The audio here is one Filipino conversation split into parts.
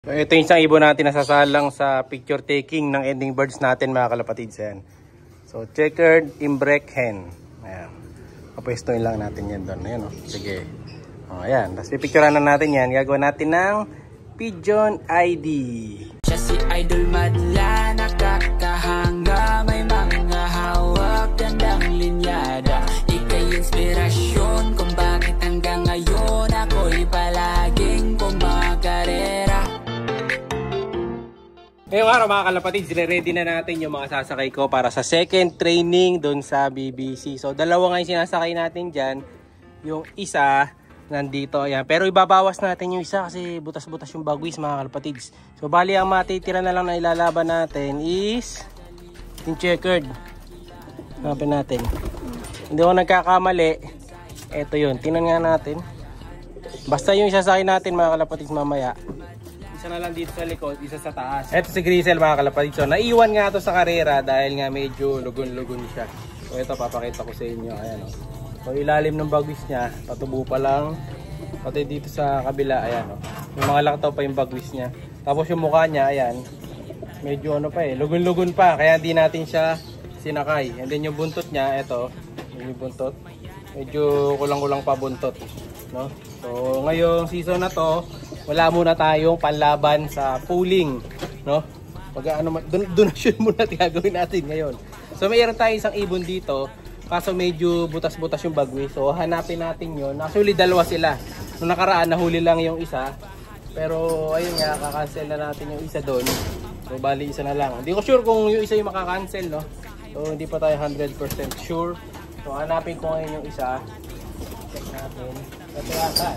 So, ito yung isang ibon natin na sasalang sa picture taking ng ending birds natin mga kalapatids. Ayan. So checkered imbrek hen. Ayan. Kapwestuin lang natin yan doon. Ayan, oh. Sige. Oh, ayan. Tapos pipicturean na natin yan. Gagawa natin ng pigeon ID. Siya si Idol madla, nakakahanga, may mga hawak, gandang linyada. Ika'y inspirasyon kung bakit hanggang ngayon ako'y palaging kumakarera. Ngayong araw mga kalapatids, ready na natin yung mga sasakay ko para sa second training doon sa BBC. So dalawa nga yung sinasakay natin dyan. Yung isa nandito, ayan. Pero ibabawas natin yung isa kasi butas-butas yung bagwis mga kalapatids. So bali ang matitira na lang na ilalaban natin is yung checkered. Hanapin natin. Hindi ako nagkakamali. Ito yun, tingnan nga natin. Basta yung isasakay natin mga kalapatids mamaya. Isa na lang dito sa likod, isa sa taas. Ito si Grisel mga kalapatids. So naiwan nga ito sa karera dahil nga medyo lugon-lugon siya. So ito papakita ko sa inyo. Ayan, oh. So ilalim ng bagwis niya, patubo pa lang. Pati dito sa kabila, ayan, oh. Yung mga laktaw pa yung bagwis niya. Tapos yung mukha niya, ayan, medyo ano pa eh, lugon-lugon pa. Kaya hindi natin siya sinakay. And then yung buntot niya, ito, yung buntot, medyo kulang-kulang pa buntot, no? So ngayong season na to, wala muna tayong panlaban sa pooling, no? Pag ano, donation muna gagawin natin ngayon. So mayroon tayong isang ibon dito. Kaso medyo butas-butas yung bagwis. So hanapin natin yun. Actually dalawa sila. Nung nakaraan nahuli lang yung isa. Pero ayun nga, kakancel na natin yung isa doon. So bali isa na lang. Hindi ko sure kung yung isa yung makakancel, no? So hindi pa tayo 100% sure. So hanapin ko ngayon yung isa. Check natin. Ito yata.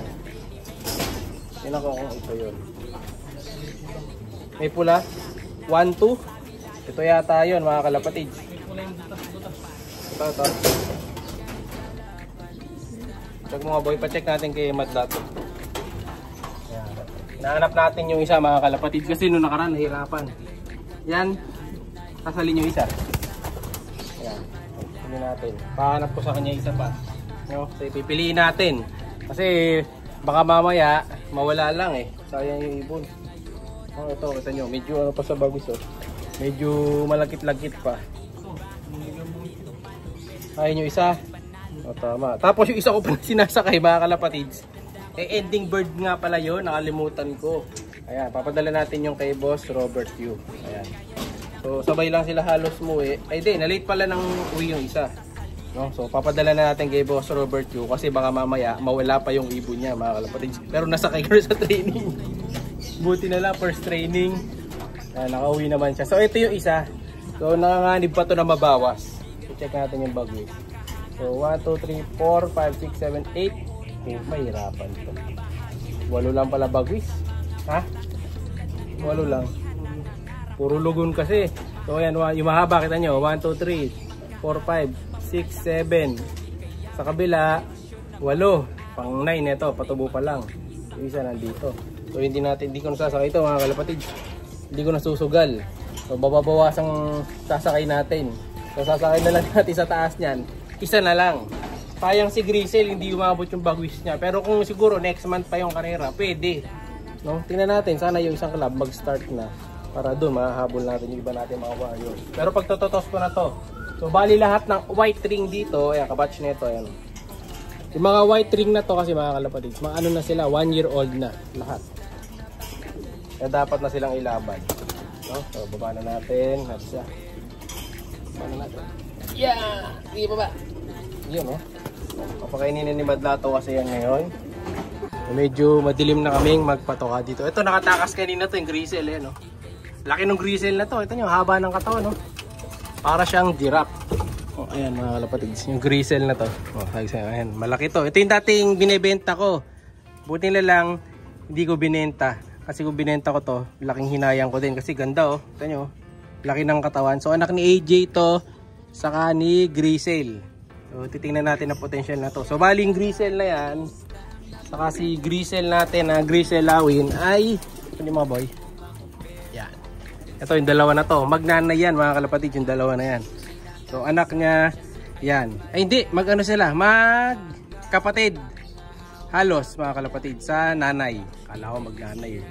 Tingnan ko kung ito yun. May pula. 1, 2. Ito yata yun mga kalapatids. Ito. Check mo nga boy, pa-check natin kay Madlato. Ayan. Nahanap natin yung isa mga kalapatid kasi nung nakaraan nahirapan. Yan, kasalin yung isa. Ayan, pili natin. Pahanap ko sa kanya isa pa. No? So pipiliin natin. Kasi baka mamaya mawala lang eh. Sayang yung ibon. Oh, ito, kita nyo, medyo ano pa sa bagwis oh. Medyo malagkit-lagkit pa. Ayun yung isa. O tama. Tapos yung isa ko pa sinasakay mga kalapatids. Eh ending bird nga pala yun. Nakalimutan ko. Ayan. Papadala natin yung kay Boss Robert Yu. Ayan. So sabay lang sila halos umuwi. Ay di. Na-late pala ng uwi yung isa. No? So papadala na natin kay Boss Robert Yu. Kasi baka mamaya mawala pa yung ibon niya mga kalapatids. Pero nasakay ko sa training. Buti na lang first training. Ayan, nakauwi naman siya. So ito yung isa. So nanganganib pa to na mabawas. Check natin yung bagwis. So 1, 2, 3, 4, 5, 6, 7, 8. Okay, mahirapan ito. 8 lang pala bagwis. Ha? 8 lang. Puro lugon kasi. So ayan, yung mahaba kita nyo. 1, 2, 3, 4, 5, 6, 7. Sa kabila 8. Pang 9 ito, patubo pa lang. Yung isa nandito. So hindi ko nasasakay ito mga kalapatid. Hindi ko nasusugal. So bababawasang sasakay natin. So sasakay na lang natin sa taas niyan. Isa na lang. Sayang si Grisel, hindi umabot yung bagwis niya. Pero kung siguro next month pa yung karera, pwede. No? Tingnan natin, sana yung isang club mag-start na. Para doon mahahabol natin yung iba natin mga warriors. Pero pag tototos ko na to. So bali lahat ng white ring dito, ayan, kabatch nito, ayan. Yung mga white ring na to kasi mga kalapatids, mga ano na sila, 1 year old na lahat. Kaya dapat na silang ilaban. No? So baba na natin, natin siya. Paano natin? Yeah! Sige pa ba? Yun, no? Papakainin ni Madlato kasi yan ngayon. Medyo madilim na kaming magpatoka dito. Ito, nakatakas kanina to yung Grisel, eh, no? Laki ng Grisel na to. Ito nyo, haba ng katawan, no? Para siyang giraffe. Oh, ayan, mga kalapatids. Yung Grisel na to. Oh, ayan, malaki to. Ito yung dating binibenta ko. Buti na lang, hindi ko binenta. Kasi kung binenta ko to, laking hinayang ko din. Kasi ganda, oh. Ito nyo, laki ng katawan. So anak ni AJ to, saka ni Grisel. So titingnan natin ang potential na to. So baling Grisel na yan, saka si Grisel natin na Grisel Lawin ay, ito yung mga boy. Yan. Ito yung dalawa na to. Magnanay yan mga kalapatid, yung dalawa na yan. So anak niya, yan. Ay hindi, mag-ano sila, magkapatid. Halos mga kalapatid sa nanay. Kala ko magnanay eh.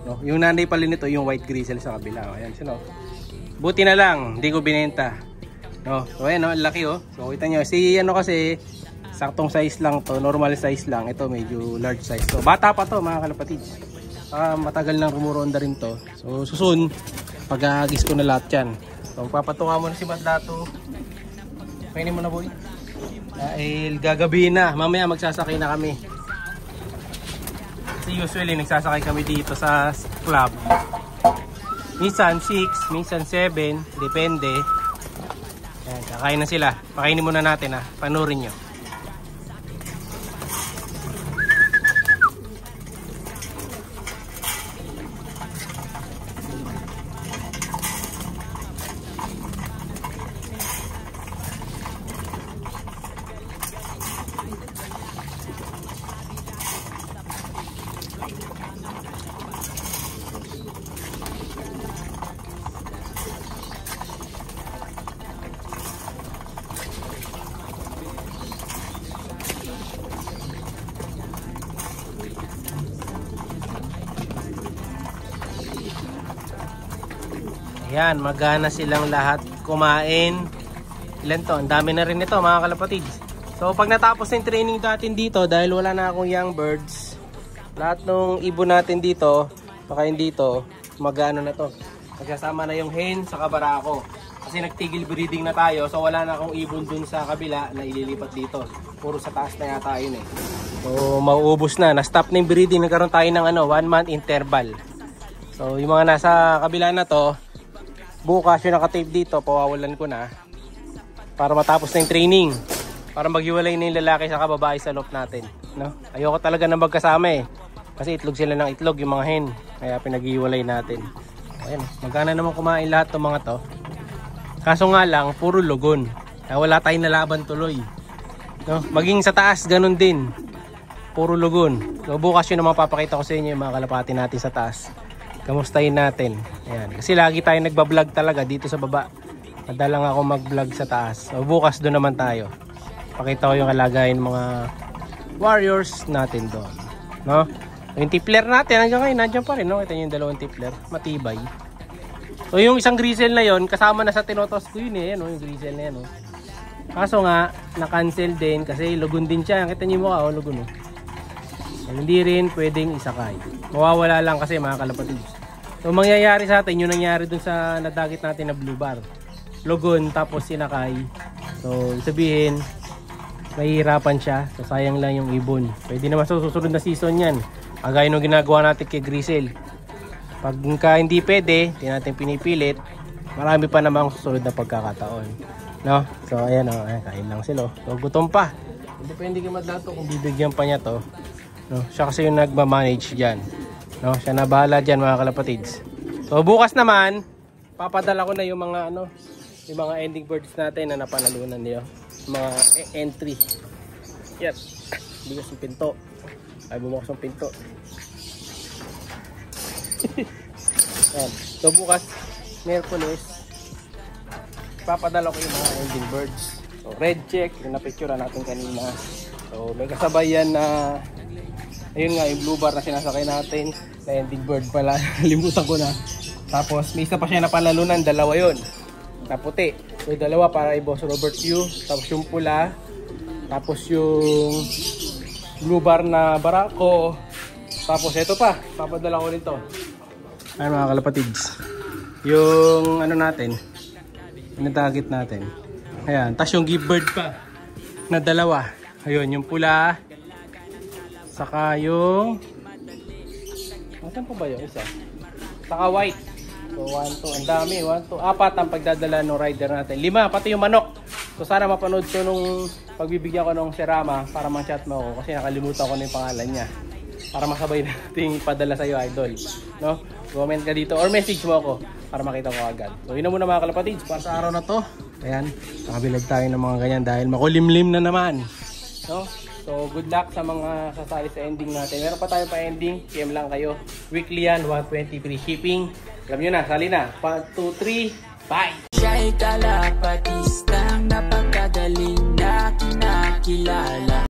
No? Yung nanay pala nito, yung white grizzle sa kabila. Ayan siya, no? Buti na lang, hindi ko binenta. No? So ayan, no? Laki, oh. So kita nyo, si ano kasi, saktong size lang to, normal size lang. Ito medyo large size to. Bata pa to mga kalapatids. Matagal nang rumuronda rin to. So susun, pag-agis ko na lahat yan. So papatunga mo na si Matdato. Kainin mo na, boy. Dahil gagabi na, mamaya magsasakay na kami. Kasi usually nagsasakay kami dito sa club. Minsan 6, minsan 7, depende. Ayan, kakain na sila. Pakainin muna natin, ha. Panurin nyo. Ayan, magana silang lahat kumain. Ilan to? Ang dami na rin ito mga kalapatids. So pag natapos ng training natin dito, dahil wala na akong young birds, lahat ng ibon natin dito, pakain dito, magano na to. Magsasama na yung hen sa kabarako. Kasi nagtigil breeding na tayo, so wala na akong ibon dun sa kabila na ililipat dito. Puro sa taas na yata yun eh. So mauubos na. Na-stop na yung breeding, nagkaroon tayo ng 1 month interval. So yung mga nasa kabila na to, bukas yung naka-tape dito, pawawalan ko na para matapos na yung training, para maghiwalay na yung lalaki sa babae sa loop natin, no? Ayoko talaga na magkasama eh, kasi itlog sila ng itlog yung mga hen, kaya pinaghiwalay natin. Ayan, magkana naman kumain lahat ng mga to, kaso nga lang puro lugon, kaya wala tayong nalaban tuloy, no? Maging sa taas ganun din, puro lugon. So bukas yun naman papakita ko sa inyo yung mga kalapati natin sa taas. Kamustahin natin. Ayan. Kasi lagi tayo nagbablog talaga dito sa baba. Madalang ako mag-vlog sa taas. So, bukas doon naman tayo. Pakita ko yung kalagayan mga warriors natin doon. No? Yung tipler natin, hanggang ngayon, nandiyan pa rin. No? Ito yung dalawang tipler. Matibay. So, yung isang grizzle na yon kasama na sa tinotos ko yun eh. Ano, yung grizzle na yan. No? Kaso nga, na-cancel din kasi lugon din siya. Kita niyo mo ka, oh, lugon. Oh. So, hindi rin pwedeng isakay. Mawawala lang kasi mga kalapatids. So mangyayari sa atin yung nangyari dun sa nadagit natin na blue bar. Lugon tapos sinakay. So sabihin mahihirapan siya. So sayang lang yung ibon. Pwede naman sa susunod na season yan. Kagaya nung ginagawa natin kay grizzle. Pag hindi pwede, hindi natin pinipilit, marami pa namang susunod na pagkakataon. No? So ayan o, kain lang sila. So gutom pa. Depende kay Matdato kung bibigyan pa niya to. No, siya kasi yung nagmamanage dyan. No, siya na bahala dyan mga kalapatids. So bukas naman, papadala ko na yung mga yung mga ending birds natin na napanalunan niyo. Mga entry. Yan. Bigas yung pinto. Ay bumukas yung pinto. Yan. So bukas, Merkulis, papadala ko yung mga ending birds. So red check, yung napicture natin kanina. So may kasabay yan na ayun nga, yung blue bar na sinasakay natin, na ending bird pala, limutan ko na. Tapos may isa pa siya na panalunan, dalawa yun, na puti. So dalawa para kay Boss Robert Yu, tapos yung pula, tapos yung blue bar na barako, tapos ito pa, papadala ko nito. Ayun mga kalapatids, yung natin, yung target natin. Ayan, tapos yung give bird pa, na dalawa. Ayun, yung pula, saka yung saan po ba yung isa? Saka white. So 1, 2, ang dami, 1, 2, 4 ang pagdadala ng rider natin. 5, pati yung manok. So sana mapanood ko nung pagbibigyan ko ng Serama para ma-chat mo ako kasi nakalimutan ko na yung pangalan niya. Para masabay nating padala sa iyo, idol. No? Comment ka dito or message mo ako para makita ko agad. So yun na muna mga kalapatids para sa araw na to. Ayan, nakabilag tayo ng mga ganyan dahil makulimlim na naman. No? So good luck sa mga sasali sa ending natin. Meron pa tayo pa ending, PM lang kayo. Weekly yan, 120 free shipping. Alam nyo na, sali na. 1, 2, 3, bye! Siya'y kalapatistang napakagaling na kinakilala.